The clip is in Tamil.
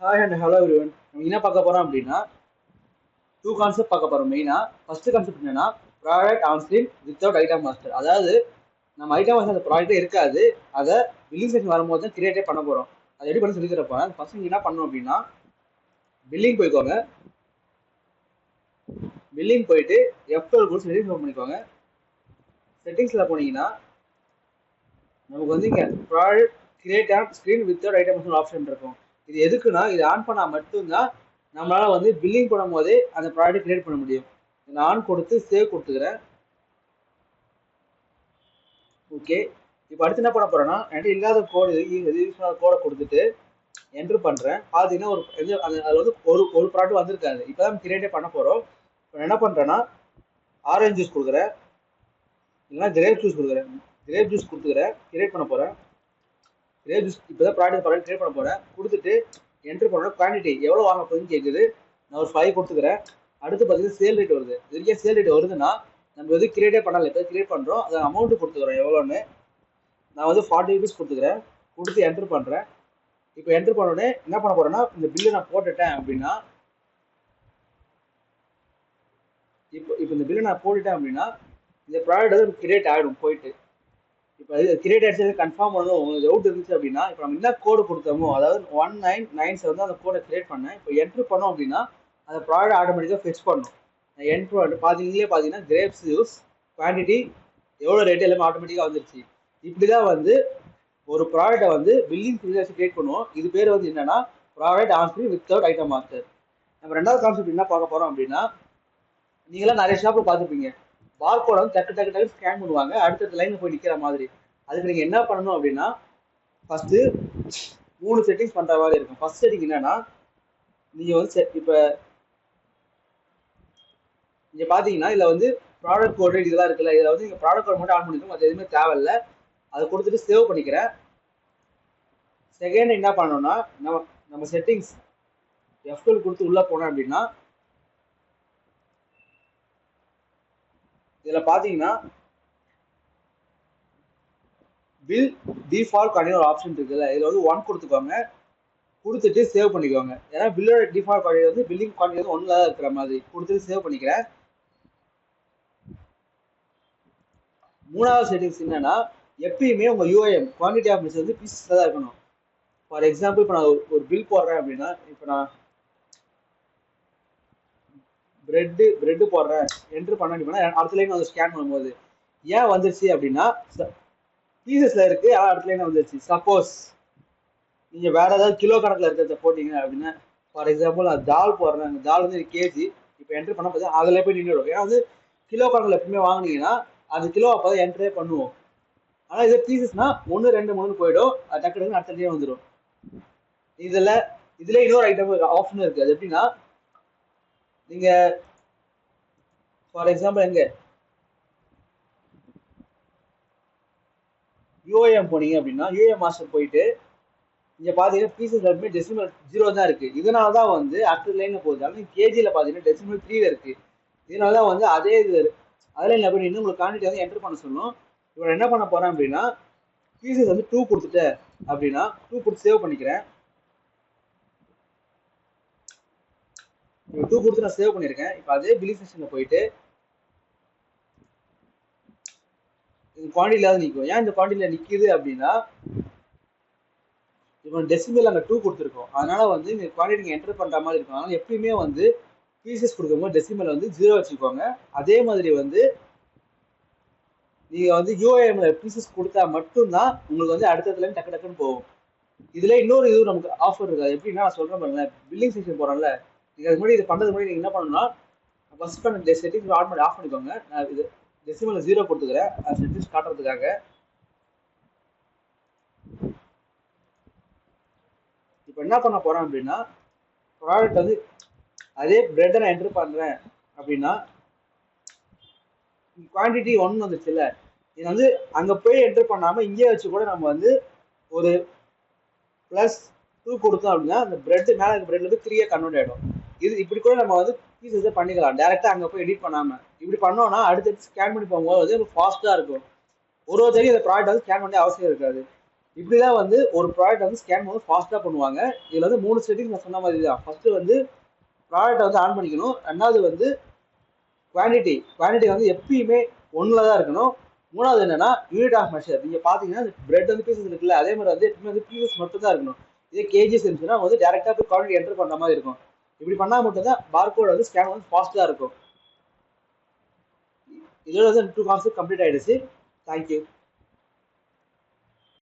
Hi and hello everyone. நம்ம என்ன பார்க்க போறோம் அப்படின்னா டூ கான்செப்ட் பார்க்க போறோம். மெயினா ஃபர்ஸ்ட் கான்செப்ட் என்னன்னா product on screen without item master. அதாவது நம்ம ஐட்டம் மாஸ்டர் அந்த ப்ராடக்ட்டே இருக்காது, அதை பில்லிங் செக்ஷன் வரும்போது தான் கிரியேட்டே பண்ண போறோம். அதை எப்படி பண்ணி சொல்லி தர போறேன். ஃபர்ஸ்ட் நீங்க என்ன பண்ணணும் அப்படின்னா பில்லிங் போய்க்கோங்க. பில்லிங் போயிட்டு F12 கொடுத்து செட்டிங்ஸ் ஓப்பன் பண்ணிக்கோங்க. செட்டிங்ஸ்ல போனீங்கன்னா நமக்கு வந்து இங்க product create on screen without item master option இருக்கும். இது எதுக்குன்னா இது ஆன் பண்ணா மட்டும்தான் நம்மளால வந்து பில்லிங் பண்ணும் போதே அந்த ப்ராடக்ட் கிரியேட் பண்ண முடியும். நான் ஆன் கொடுத்து சேவ் கொடுத்துக்கிறேன். ஓகே, இப்போ அடுத்து என்ன பண்ண போறேன்னா என்கிட்ட இல்லாத கோடு யூஸ் பண்ணாத கோடை கொடுத்துட்டு என்ட்ரு பண்றேன். பார்த்தீங்கன்னா ஒரு அது வந்து ஒரு ப்ராடக்ட் வந்திருக்காது. இப்போதான் கிரியேட்டே பண்ண போறோம். இப்போ என்ன பண்றேன்னா ஆரஞ்சு ஜூஸ் கொடுக்குறேன், இல்லைன்னா கிரேப் ஜூஸ் கொடுக்குறேன். கிரேப் ஜூஸ் கொடுத்துக்கிறேன், கிரியேட் பண்ண போறேன். கிரேப் ஜூஸ் இப்போதான் ப்ராடக்ட் கிரியேட் பண்ண போறேன். கொடுத்துட்டு என்ட்ரு பண்ண குவான்டிட்டி எவ்வளோ வாங்க போகுதுன்னு கேட்குது. நான் ஒரு 5 கொடுத்துக்கிறேன். அடுத்து பார்த்தீங்கன்னா சேல் ரேட் வருது. இதுக்கே சேல் ரேட் வருதுன்னா நம்ம எது கிரியேட்டே பண்ணல, இப்போ கிரியேட் பண்ணுறோம். அதை அமௌண்ட்டு கொடுத்துக்கிறோம் எவ்வளோன்னு. நான் வந்து 40 rupees கொடுத்துக்கிறேன். கொடுத்து என்ட்ரு பண்ணுறேன். இப்போ என்ட்ரு பண்ணோடனே என்ன பண்ண போறேன்னா இந்த பில்லு நான் போட்டுட்டேன் அப்படின்னா இப்போ இந்த பில்லு நான் போட்டுட்டேன் அப்படின்னா இந்த ப்ராடக்ட் வந்து கிரியேட் ஆகிடும் போயிட்டு. இப்போ இது கிரியேட் ஆகிடுச்சு கன்ஃபார்ம் பண்ணணும். உங்களுக்கு டவுட் இருந்துச்சு அப்படின்னா இப்போ நம்ம என்ன கோடு கொடுத்தோமோ, அதாவது 1997 தான் அந்த கோடை கிரியேட் பண்ணேன். இப்போ என்ட்ரு பண்ணோம் அப்படின்னா அந்த ப்ராடக்ட் ஆட்டோமேட்டிக்காக ஃபிக்ஸ் பண்ணும். நான் என்ட்ரு பார்த்தீங்கன்னா கிரேப்ஸ் ஜூஸ் குவான்டிட்டி எவ்வளோ ரேட் எல்லாமே ஆட்டோமேட்டிக்காக வந்துருச்சு. இப்படி தான் வந்து ஒரு ப்ராடக்ட்டை வந்து பில்லிங் ப்ரீவியஸ் கிரியேட் பண்ணுவோம். இது பேர் வந்து என்னன்னா product on screen without item master. நம்ம ரெண்டாவது கான்செப்ட் என்ன பார்க்க போறோம் அப்படின்னா நீங்களாம் நிறைய ஷாப்பில் பார்த்துருப்பீங்க, பார்கோட வந்து டக்கு டக்கு டக்கு ஸ்கேன் பண்ணுவாங்க அடுத்தடுத்த லைனில் போய் நிற்கிற மாதிரி. அதுக்கு நீங்கள் என்ன பண்ணணும் அப்படின்னா ஃபர்ஸ்ட் 3 செட்டிங்ஸ் பண்ணுற மாதிரி இருக்கும். ஃபர்ஸ்ட் செட்டிங் என்னன்னா நீங்கள் வந்து இப்போ இங்கே பார்த்தீங்கன்னா இதில் வந்து ப்ராடக்ட் கோடு இதெல்லாம் இருக்குல்ல, இதில் வந்து நீங்கள் ப்ராடக்ட் கோட் மட்டும் ஆன் பண்ணிக்கணும், அது எதுவுமே தேவையில்ல. அதை கொடுத்துட்டு சேவ் பண்ணிக்கிறேன். செகண்ட் என்ன பண்ணணும்னா நம்ம செட்டிங்ஸ் F12 கொடுத்து உள்ள போனோம் அப்படின்னா இதுல பாத்தீங்கன்னா பில் டிஃபால்ட் கண்டினியூ ஒரு ஆப்ஷன் இருக்குல்ல, இதுல வந்து 1 கொடுத்துக்கோங்க. கொடுத்துட்டு சேவ் பண்ணிக்கோங்க. ஏன்னா பில்லோட டிஃபால்ட் கண்டினியூ வந்து பில்லிங் கண்டினியூ வந்து 1ல தான் இருக்கிற மாதிரி. கொடுத்துட்டு சேவ் பண்ணிக்கிறேன். மூணாவது செட்டிங்ஸ் என்னன்னா எப்பயுமே உங்க யூஐஎம் குவான்டிட்டி ஆஃப் மிஸ் வந்து பீசஸ்ல தான் இருக்கணும். ஃபார் எக்ஸாம்பிள் இப்போ நான் ஒரு பில் போடுறேன் அப்படின்னா இப்போ நான் பிரெட் போடுறேன் என்ட்ரு பண்ண அடுத்த லைன் வந்து ஸ்கேன் பண்ணும்போது ஏன் வந்துருச்சு அப்படின்னா பீசஸ்ல இருக்கு, அடுத்த லைன் வந்துருச்சு. சப்போஸ் நீங்க வேற ஏதாவது கிலோ கணக்குல இருக்கிறத போட்டீங்க அப்படின்னா ஃபார் எக்ஸாம்பிள் நான் தால் போடுறேன், அந்த தால் வந்து கேஜி இப்போ என்ட்ரு பண்ண பார்த்தா அதுல போய் நின்றுடும். ஏன்னா வந்து கிலோ கணக்குல எப்பவுமே வாங்கினீங்கன்னா அது கிலோ அப்போ தான் என்ட்ரே பண்ணுவோம். ஆனால் இது பீசஸ்னா 1 2 3 போயிடும், அது டக்கு டக்குன்னு அடுத்தே வந்துடும். இதுல இன்னொரு ஐட்டம் ஆப்ஷன் இருக்கு. அது எப்படின்னா நீங்க ஃபார் எக்ஸாம்பிள் எங்க யூஏஎம் போனீங்க அப்படின்னா யூஏஎம் மாஸ்டர் போயிட்டு இங்க பாத்தீங்கன்னா பீசஸ் எல்லாமே டெசிமல் 0 தான் இருக்கு. இதனாலதான் வந்து அடுத்த லைன்ல போகுது. ஆனால் கேஜில பாத்தீங்கன்னா டெசிமல் 3 இருக்கு. இதனாலதான் வந்து அதே இது அதுல இல்லை அப்படின்னு உங்களுக்கு குவான்டிட்டி வந்து என்டர் பண்ண சொல்லணும். இப்போ என்ன பண்ண போறேன் அப்படின்னா பீசஸ் வந்து 2 கொடுத்துட்டேன் அப்படின்னா 2 கொடுத்து சேவ் பண்ணிக்கிறேன். 2 கொடுத்து நான் சேவ் பண்ணிருக்கேன். இப்போ அதே பில்லிங் செக்ஷன்ல போயிட்டு குவான்டிட்டி இல்லாத நிற்கும். ஏன் இந்த குவான்டிட்டியில நிக்குது அப்படின்னா இப்போ டெசிமல் அங்கே 2 கொடுத்துருக்கோம், அதனால வந்து இந்த குவான்டிட்டி என்டர் பண்ற மாதிரி இருக்கும். அதனால எப்பயுமே வந்து பீசஸ் கொடுக்கும்போது டெசிமல் வந்து 0 வச்சுக்கோங்க. அதே மாதிரி வந்து நீங்க வந்து யூஐஎம்ல பீசஸ் கொடுத்தா மட்டும்தான் உங்களுக்கு வந்து அடுத்ததுல டக்கு டக்குன்னு போகும். இதுல இன்னொரு இது நமக்கு ஆஃபர் இருக்கு. எப்படின்னா நான் சொல்றேன் பாருங்க, பில்லிங் செக்ஷன் போறோம்ல, நீங்க அதுக்கு முன்னாடி இது பண்றது முன்னாடி நீங்க என்ன பண்ணணும்னா ஃபர்ஸ்ட் பண்ண செட்டிங்ஸ் ஆஃப் பண்ணிக்கோங்க. நான் இது டெசிமல் 0 கொடுத்துக்கிறேன் செட்டிங்ஸ் காட்டுறதுக்காக. இப்போ என்ன பண்ண போறேன் அப்படின்னா ப்ராடக்ட் வந்து அதே பிரெட்டை நான் என்டர் பண்றேன் அப்படின்னா குவான்டிட்டி 1 வந்துச்சுல்ல, இது வந்து அங்க போய் என்டர் பண்ணாம இங்கே வச்சு கூட நம்ம வந்து ஒரு +2 கொடுத்தோம் அப்படின்னா அந்த பிரெட் மேல இருக்க பிரெட்ல இருந்து 3 கன்வெர்ட் ஆயிடும். இது இப்படி கூட நம்ம வந்து பீசஸ் பண்ணிக்கலாம் டைரக்டா அங்க போய் எடிட் பண்ணாம. இப்படி பண்ணோம்னா அடுத்து ஸ்கேன் பண்ணி போகும்போது வந்து ஃபாஸ்டா இருக்கும். ஒரு தடவை இந்த ப்ராடக்ட் வந்து ஸ்கேன் பண்ணி அவசியம் இருக்காது. இப்படி தான் வந்து ஒரு ப்ராடக்ட் வந்து ஸ்கேன் வந்து ஃபாஸ்ட்டாக பண்ணுவாங்க. இதில் வந்து 3 செட்டிங்ஸ் நான் சொன்ன மாதிரி தான். ஃபஸ்ட்டு வந்து ப்ராடக்ட்டை வந்து ஆன் பண்ணிக்கணும். ரெண்டாவது வந்து குவான்டிட்டி வந்து எப்பயுமே 1ல் தான் இருக்கணும். மூணாவது என்னன்னா யூனிட் ஆஃப் மெஷர். நீங்கள் பார்த்தீங்கன்னா பிரெட் வந்து பீசஸ் இருக்குல்ல, அதே மாதிரி வந்து எப்பவுமே வந்து பீசஸ் மட்டும் தான் இருக்கணும். இதே கேஜிஸ் இருந்துச்சுன்னா வந்து டேரெக்டாக போய் குவான்டிட்டி என்டர் பண்ணுற மாதிரி இருக்கும். இப்படி பண்ணால் மட்டும்தான் பார்கோட் வந்து ஸ்கேன் வந்து ஃபாஸ்ட்டாக இருக்கும். இதோட வந்து 2 கான்செப்ட் கம்ப்ளீட் ஆகிடுச்சு. தேங்க்யூ.